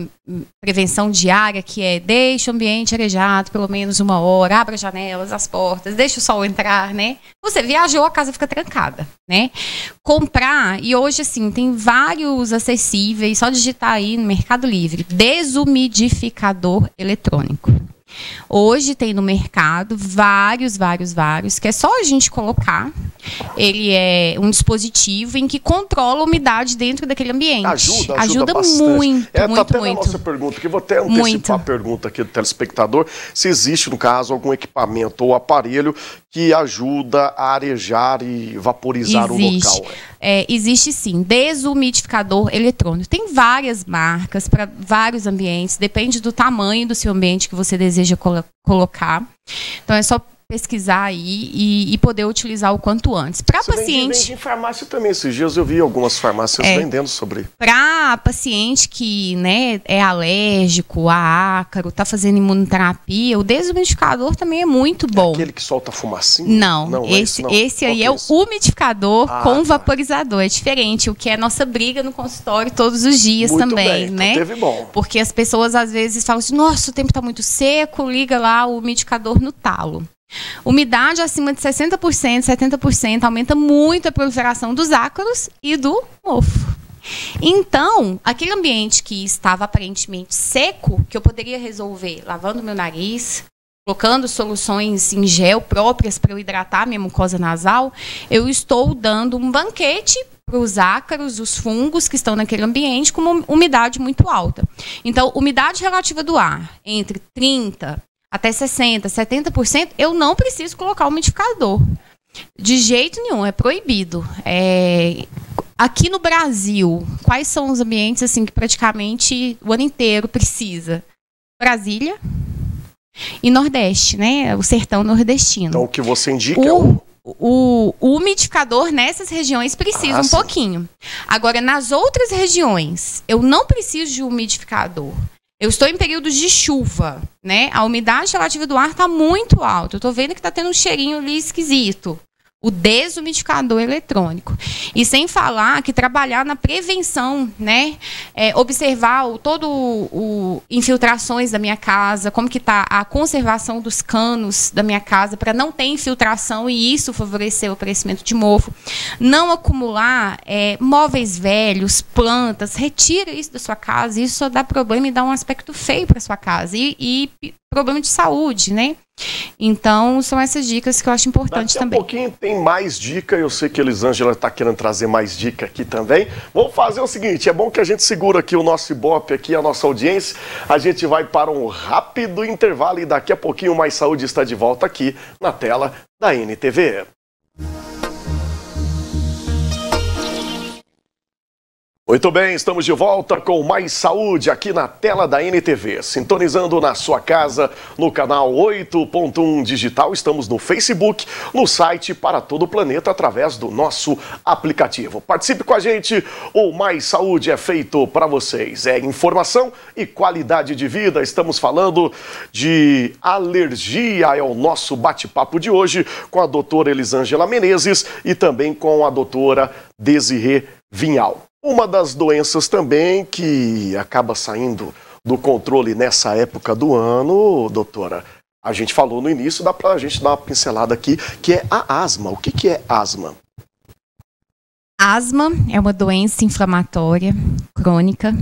prevenção diária que é deixa o ambiente arejado pelo menos 1 hora, abra as janelas, as portas, deixa o sol entrar, né? Você viajou, a casa fica trancada, né? Comprar, e hoje assim, tem vários acessíveis, só digitar aí no Mercado Livre, desumidificador eletrônico. Hoje tem no mercado vários, que é só a gente colocar. Ele é um dispositivo em que controla a umidade dentro daquele ambiente. Ajuda muito, tá muito, até muito. Na nossa pergunta, que eu vou até antecipar a pergunta aqui do telespectador, se existe, no caso, algum equipamento ou aparelho que ajuda a arejar e vaporizar o local. Existe sim, desumidificador eletrônico. Tem várias marcas para vários ambientes, depende do tamanho do seu ambiente que você deseja colocar. Então é só pesquisar aí e poder utilizar o quanto antes. Para paciente... Vende em farmácia também. Esses dias eu vi algumas farmácias vendendo sobre. Para paciente que, né, é alérgico a ácaro, está fazendo imunoterapia, o desumidificador também é muito bom. É aquele que solta fumacinha? Não, esse aí é o umidificador com vaporizador. É diferente, o que é nossa briga no consultório todos os dias muito também, bem, né? Então teve bom. Porque as pessoas às vezes falam assim, nossa, o tempo está muito seco, liga lá o umidificador no talo. Umidade acima de 60%, 70% aumenta muito a proliferação dos ácaros e do mofo. Então, aquele ambiente que estava aparentemente seco, que eu poderia resolver lavando meu nariz, colocando soluções em gel próprias para eu hidratar minha mucosa nasal, eu estou dando um banquete para os ácaros, os fungos que estão naquele ambiente com uma umidade muito alta. Então, umidade relativa do ar entre 30% até 60%, 70%, eu não preciso colocar o umidificador. De jeito nenhum, é proibido. Aqui no Brasil, quais são os ambientes assim que praticamente o ano inteiro precisa? Brasília e Nordeste, né? O sertão nordestino. Então, o que você indica o umidificador nessas regiões precisa um pouquinho. Agora, nas outras regiões, eu não preciso de umidificador. Eu estou em períodos de chuva, né? A umidade relativa do ar está muito alta. Eu estou vendo que está tendo um cheirinho ali esquisito. O desumidificador eletrônico. E sem falar que trabalhar na prevenção, né? Observar infiltrações da minha casa, como que está a conservação dos canos da minha casa para não ter infiltração e isso favorecer o aparecimento de mofo. Não acumular móveis velhos, plantas, retira isso da sua casa, isso só dá problema e dá um aspecto feio para sua casa e problema de saúde, né? Então, são essas dicas que eu acho importante também. Daqui a pouquinho tem mais dica, eu sei que a Elisângela está querendo trazer mais dica aqui também. Vamos fazer o seguinte, é bom que a gente segura aqui o nosso Ibope, aqui a nossa audiência. A gente vai para um rápido intervalo e daqui a pouquinho o Mais Saúde está de volta aqui na tela da NTV. Muito bem, estamos de volta com Mais Saúde aqui na tela da NTV. Sintonizando na sua casa, no canal 8.1 Digital. Estamos no Facebook, no site para todo o planeta através do nosso aplicativo. Participe com a gente, o Mais Saúde é feito para vocês. É informação e qualidade de vida. Estamos falando de alergia, é o nosso bate-papo de hoje com a doutora Elisângela Menezes e também com a doutora Desirê Vinhal. Uma das doenças também que acaba saindo do controle nessa época do ano, doutora, a gente falou no início, dá pra gente dar uma pincelada aqui, que é a asma. O que é asma? Asma é uma doença inflamatória crônica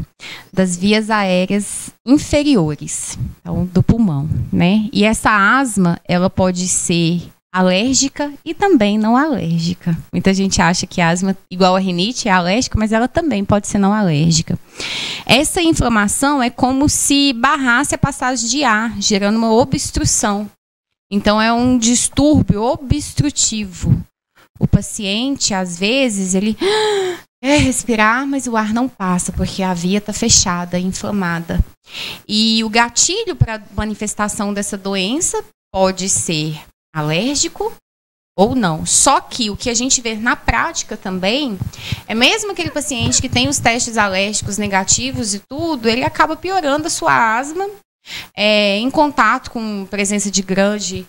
das vias aéreas inferiores, então, do pulmão, né? E essa asma, ela pode ser alérgica e também não alérgica. Muita gente acha que a asma, igual a rinite, é alérgica, mas ela também pode ser não alérgica. Essa inflamação é como se barrasse a passagem de ar, gerando uma obstrução. Então, é um distúrbio obstrutivo. O paciente, às vezes, ele quer respirar, mas o ar não passa, porque a via está fechada, inflamada. E o gatilho para a manifestação dessa doença pode ser alérgico ou não. Só que o que a gente vê na prática também é mesmo aquele paciente que tem os testes alérgicos negativos e tudo, ele acaba piorando a sua asma em contato com presença de grande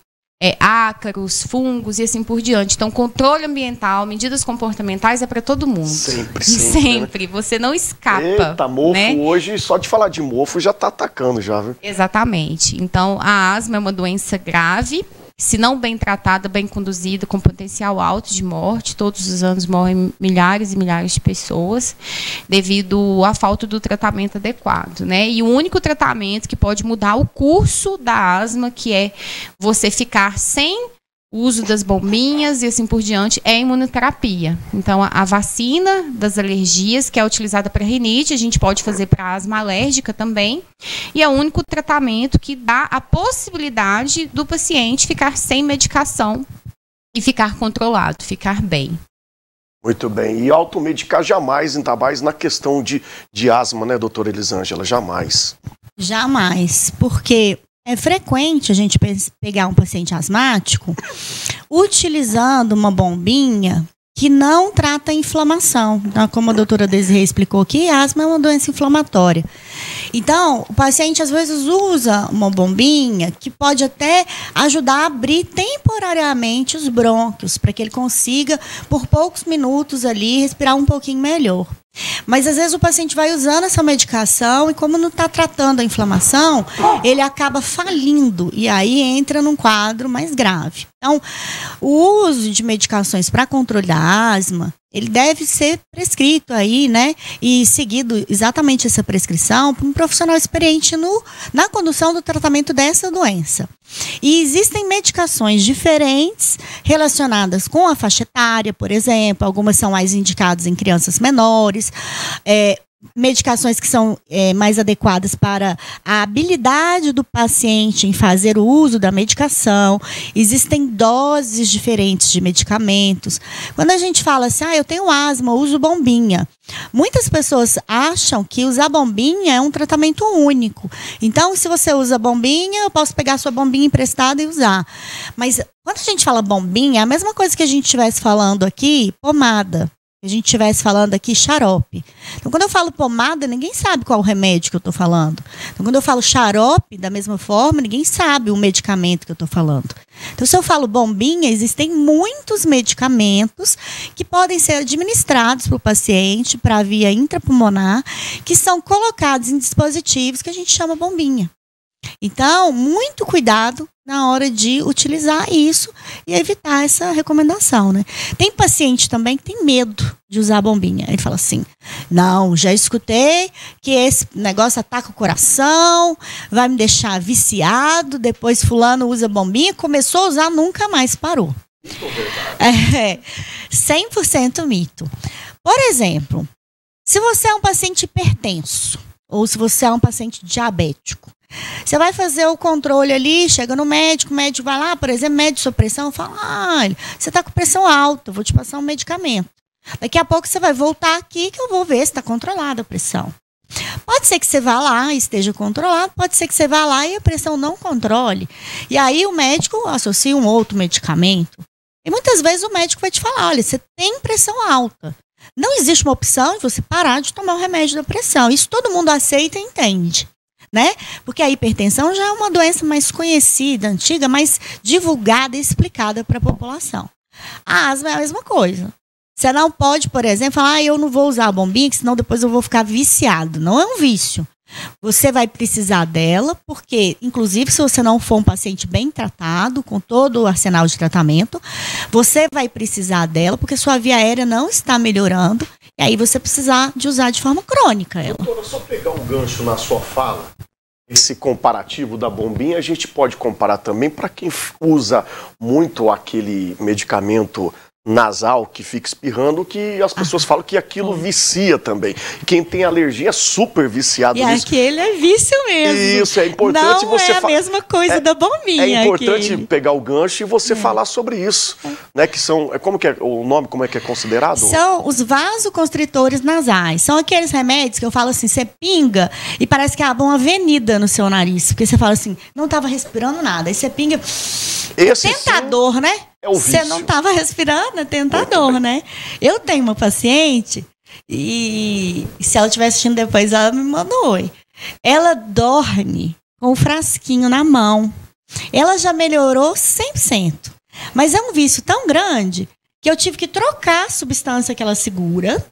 ácaros, fungos e assim por diante. Então, controle ambiental, medidas comportamentais é para todo mundo. Sempre. Né? Você não escapa. Eita, mofo, né? Hoje, só de falar de mofo, já está atacando já, viu? Exatamente. Então, a asma é uma doença grave. Se não bem tratada, bem conduzida, com potencial alto de morte, todos os anos morrem milhares e milhares de pessoas devido à falta do tratamento adequado, né? E o único tratamento que pode mudar o curso da asma, que é você ficar sem uso das bombinhas e assim por diante, é a imunoterapia. Então, a vacina das alergias, que é utilizada para rinite, a gente pode fazer para asma alérgica também, e é o único tratamento que dá a possibilidade do paciente ficar sem medicação e ficar controlado, ficar bem. Muito bem. E automedicar jamais, ainda mais na questão de asma, né, doutora Elisângela? Jamais. Jamais, porque é frequente a gente pegar um paciente asmático utilizando uma bombinha que não trata a inflamação. Então, como a doutora Desirê explicou aqui, a asma é uma doença inflamatória. Então, o paciente às vezes usa uma bombinha que pode até ajudar a abrir temporariamente os brônquios, para que ele consiga, por poucos minutos ali, respirar um pouquinho melhor. Mas às vezes o paciente vai usando essa medicação e, como não está tratando a inflamação, ele acaba falindo e aí entra num quadro mais grave. Então, o uso de medicações para controle da asma, ele deve ser prescrito aí, né? E seguido exatamente essa prescrição por um profissional experiente na condução do tratamento dessa doença. E existem medicações diferentes relacionadas com a faixa etária, por exemplo. Algumas são mais indicadas em crianças menores. Medicações que são mais adequadas para a habilidade do paciente em fazer o uso da medicação. Existem doses diferentes de medicamentos. Quando a gente fala assim, eu tenho asma, eu uso bombinha. Muitas pessoas acham que usar bombinha é um tratamento único. Então, se você usa bombinha, eu posso pegar a sua bombinha emprestada e usar. Mas quando a gente fala bombinha, é a mesma coisa que a gente estivesse falando aqui, pomada. A gente estivesse falando aqui xarope. Então, quando eu falo pomada, ninguém sabe qual o remédio que eu estou falando. Então, quando eu falo xarope, da mesma forma, ninguém sabe o medicamento que eu estou falando. Então, se eu falo bombinha, existem muitos medicamentos que podem ser administrados para o paciente, para a via intrapulmonar, que são colocados em dispositivos que a gente chama bombinha. Então, muito cuidado na hora de utilizar isso e evitar essa recomendação, né? Tem paciente também que tem medo de usar a bombinha. Ele fala assim, não, já escutei que esse negócio ataca o coração, vai me deixar viciado, depois fulano usa bombinha, começou a usar, nunca mais parou. 100% mito. Por exemplo, se você é um paciente hipertenso, ou se você é um paciente diabético, você vai fazer o controle ali, chega no médico, o médico vai lá, por exemplo, mede sua pressão, fala, você está com pressão alta, eu vou te passar um medicamento. Daqui a pouco você vai voltar aqui que eu vou ver se está controlada a pressão. Pode ser que você vá lá e esteja controlado, pode ser que você vá lá e a pressão não controle. E aí o médico associa um outro medicamento. E muitas vezes o médico vai te falar, olha, você tem pressão alta. Não existe uma opção de você parar de tomar o remédio da pressão. Isso todo mundo aceita e entende. Né? Porque a hipertensão já é uma doença mais conhecida, antiga, mais divulgada e explicada para a população. A asma é a mesma coisa. Você não pode, por exemplo, falar, eu não vou usar a bombinha, senão depois eu vou ficar viciado. Não é um vício. Você vai precisar dela, porque, inclusive, se você não for um paciente bem tratado, com todo o arsenal de tratamento, você vai precisar dela, porque sua via aérea não está melhorando, e aí você precisar de usar de forma crônica ela. Doutora, só pegar um gancho na sua fala, esse comparativo da bombinha, a gente pode comparar também para quem usa muito aquele medicamento nasal que fica espirrando, que as pessoas falam que aquilo vicia também. Quem tem alergia é super viciado nisso. E aquele é vício mesmo. Isso, é importante não você... Não é a mesma coisa da bombinha. É importante pegar o gancho e você falar sobre isso. Né, que são... Como que é o nome, como é que é considerado? São os vasoconstritores nasais. São aqueles remédios que eu falo assim, você pinga e parece que abre uma avenida no seu nariz. Porque você fala assim, não estava respirando nada. Aí você pinga... Esse tentador, sim, né? É o vício. Você não estava respirando, é tentador, né? Eu tenho uma paciente e se ela estiver assistindo depois, ela me mandou oi. Ela dorme com o frasquinho na mão. Ela já melhorou 100%. Mas é um vício tão grande que eu tive que trocar a substância que ela segura.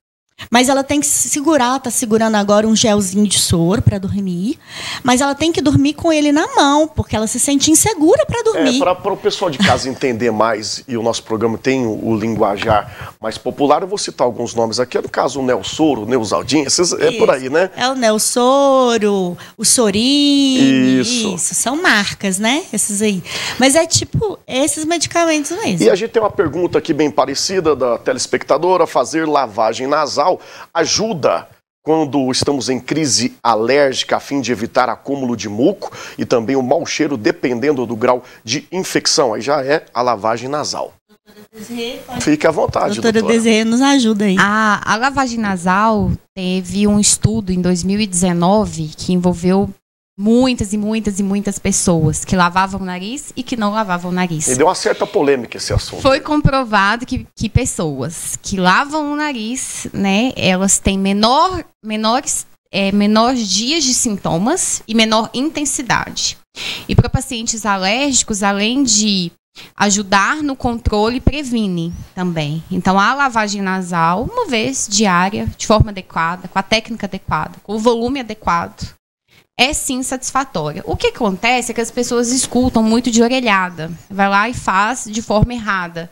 Mas ela tem que segurar, tá segurando agora um gelzinho de soro para dormir. Mas ela tem que dormir com ele na mão, porque ela se sente insegura para dormir. Para o pessoal de casa entender mais, e o nosso programa tem o linguajar mais popular, eu vou citar alguns nomes aqui. No caso, o Nelsoro, o Neusaldinha, é por aí, né? É o Nelsoro, o Sorin. Isso. São marcas, né? Esses aí. Mas é tipo esses medicamentos mesmo. E a gente tem uma pergunta aqui bem parecida da telespectadora: fazer lavagem nasal ajuda quando estamos em crise alérgica a fim de evitar acúmulo de muco e também o mau cheiro dependendo do grau de infecção? Aí já é a lavagem nasal. Fique à vontade, doutora. Doutora Desirê nos ajuda aí. A lavagem nasal teve um estudo em 2019 que envolveu muitas e muitas e muitas pessoas que lavavam o nariz e que não lavavam o nariz. E deu uma certa polêmica esse assunto. Foi comprovado que pessoas que lavam o nariz, né, elas têm menores dias de sintomas e menor intensidade. E para pacientes alérgicos, além de ajudar no controle, previne também. Então, a lavagem nasal, uma vez diária, de forma adequada, com a técnica adequada, com o volume adequado, é sim satisfatória. O que acontece é que as pessoas escutam muito de orelhada. Vai lá e faz de forma errada.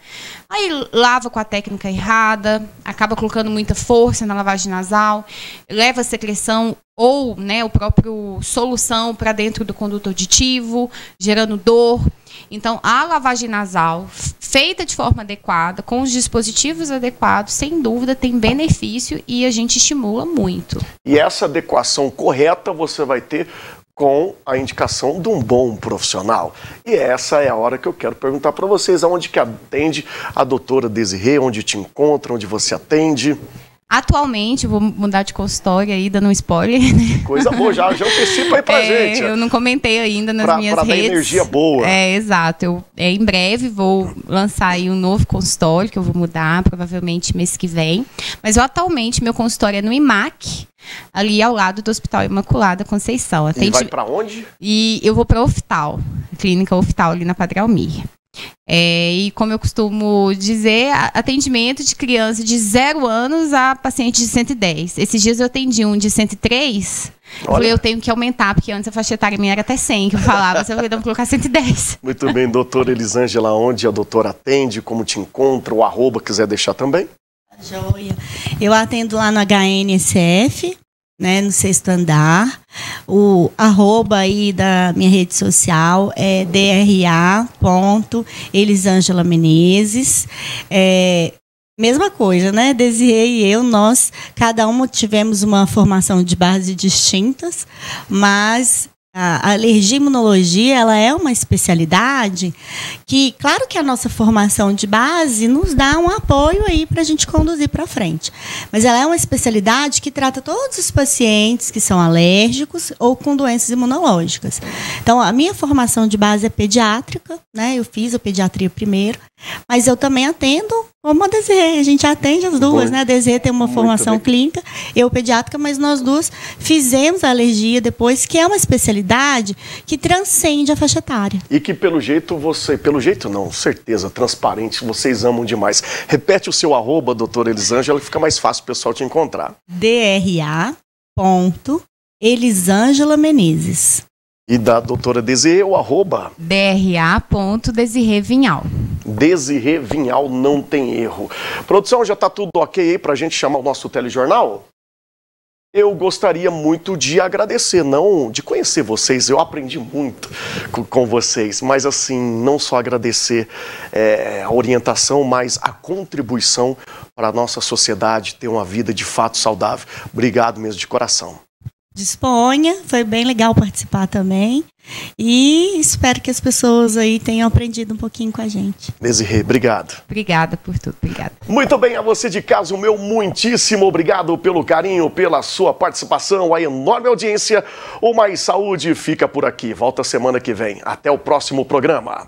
Aí lava com a técnica errada, acaba colocando muita força na lavagem nasal, leva a secreção ou, né, o próprio solução para dentro do conduto auditivo, gerando dor. Então, a lavagem nasal, feita de forma adequada, com os dispositivos adequados, sem dúvida, tem benefício e a gente estimula muito. E essa adequação correta você vai ter com a indicação de um bom profissional. E essa é a hora que eu quero perguntar para vocês, aonde que atende a doutora Desirê, onde te encontra, onde você atende. Atualmente, vou mudar de consultório aí, dando um spoiler, né? Coisa boa, já antecipa aí pra gente. Eu não comentei ainda nas minhas redes. Pra dar energia boa. Exato. Em breve vou lançar aí um novo consultório, que eu vou mudar, provavelmente mês que vem. Mas atualmente, meu consultório é no IMAC, ali ao lado do Hospital Imaculada Conceição. E vai pra onde? E eu vou pra Oftal, Clínica Oftal, ali na Padre Almir. E como eu costumo dizer, atendimento de criança de 0 anos a paciente de 110. Esses dias eu atendi um de 103. Eu falei, eu tenho que aumentar, porque antes a faixa etária minha era até 100, que eu falava, você vai colocar 110. Muito bem, doutora Elisângela, onde a doutora atende, como te encontra, o arroba, quiser deixar também? Joia. Eu atendo lá no HNSF, né, no 6º andar. O arroba aí da minha rede social é dra.elisângela Menezes. Mesma coisa, né? Desirê e eu, nós, cada uma tivemos uma formação de base distintas, mas a alergia e imunologia, ela é uma especialidade que, claro que a nossa formação de base nos dá um apoio aí para a gente conduzir para frente. Mas ela é uma especialidade que trata todos os pacientes que são alérgicos ou com doenças imunológicas. Então, a minha formação de base é pediátrica, né? Eu fiz a pediatria primeiro, mas eu também atendo como a Desirê, a gente atende as duas, né? A Desirê tem uma formação clínica, eu pediátrica, mas nós duas fizemos a alergia depois, que é uma especialidade que transcende a faixa etária. E que pelo jeito não, certeza, transparente, vocês amam demais. Repete o seu arroba, doutora Elisângela, que fica mais fácil o pessoal te encontrar. dra.elisângela Menezes. E da doutora Desirê, o arroba? dra.Desirê Vinhal. Desirê Vinhal, não tem erro. Produção, já tá tudo ok aí pra gente chamar o nosso telejornal? Eu gostaria muito de agradecer, de conhecer vocês, eu aprendi muito com vocês, mas assim, não só agradecer a orientação, mas a contribuição para a nossa sociedade ter uma vida de fato saudável. Obrigado mesmo de coração. Disponha, foi bem legal participar também e espero que as pessoas aí tenham aprendido um pouquinho com a gente. Desirê, obrigado. Obrigada por tudo, obrigada. Muito bem, a você de casa, o meu muitíssimo obrigado pelo carinho, pela sua participação, a enorme audiência. O Mais Saúde fica por aqui, volta semana que vem. Até o próximo programa.